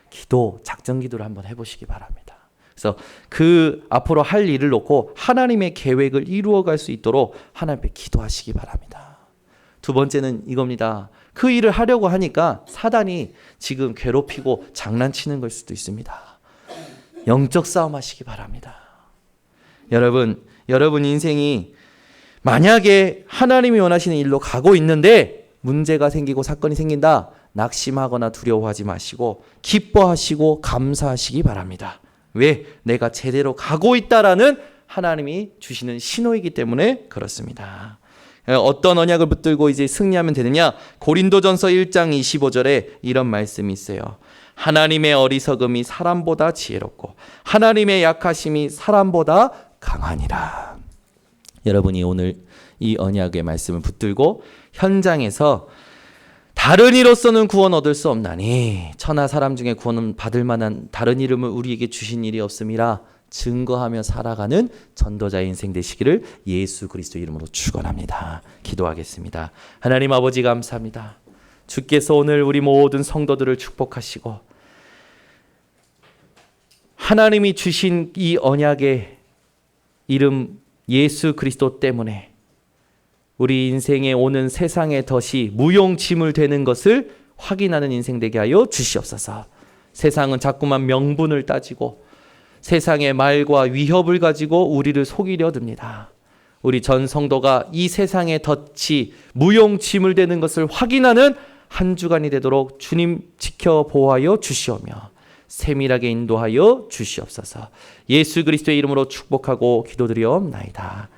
기도, 작전 기도를 한번 해보시기 바랍니다. 그래서 그 앞으로 할 일을 놓고 하나님의 계획을 이루어갈 수 있도록 하나님께 기도하시기 바랍니다. 두 번째는 이겁니다. 그 일을 하려고 하니까 사단이 지금 괴롭히고 장난치는 걸 수도 있습니다. 영적 싸움 하시기 바랍니다. 여러분 인생이 만약에 하나님이 원하시는 일로 가고 있는데 문제가 생기고 사건이 생긴다. 낙심하거나 두려워하지 마시고 기뻐하시고 감사하시기 바랍니다. 왜? 내가 제대로 가고 있다라는 하나님이 주시는 신호이기 때문에 그렇습니다. 어떤 언약을 붙들고 이제 승리하면 되느냐? 고린도전서 1장 25절에 이런 말씀이 있어요. 하나님의 어리석음이 사람보다 지혜롭고 하나님의 약하심이 사람보다 강하니라. 여러분이 오늘 이 언약의 말씀을 붙들고 현장에서 다른 이로서는 구원 얻을 수 없나니 천하 사람 중에 구원은 받을 만한 다른 이름을 우리에게 주신 일이 없음이라 증거하며 살아가는 전도자의 인생 되시기를 예수 그리스도 이름으로 축원합니다. 기도하겠습니다. 하나님 아버지 감사합니다. 주께서 오늘 우리 모든 성도들을 축복하시고 하나님이 주신 이 언약의 이름 예수 그리스도 때문에 우리 인생에 오는 세상의 덫이 무용지물 되는 것을 확인하는 인생 되게 하여 주시옵소서. 세상은 자꾸만 명분을 따지고 세상의 말과 위협을 가지고 우리를 속이려 듭니다. 우리 전 성도가 이 세상의 덫이 무용지물 되는 것을 확인하는 한 주간이 되도록 주님 지켜 보호하여 주시오며 세밀하게 인도하여 주시옵소서. 예수 그리스도의 이름으로 축복하고 기도드리옵나이다.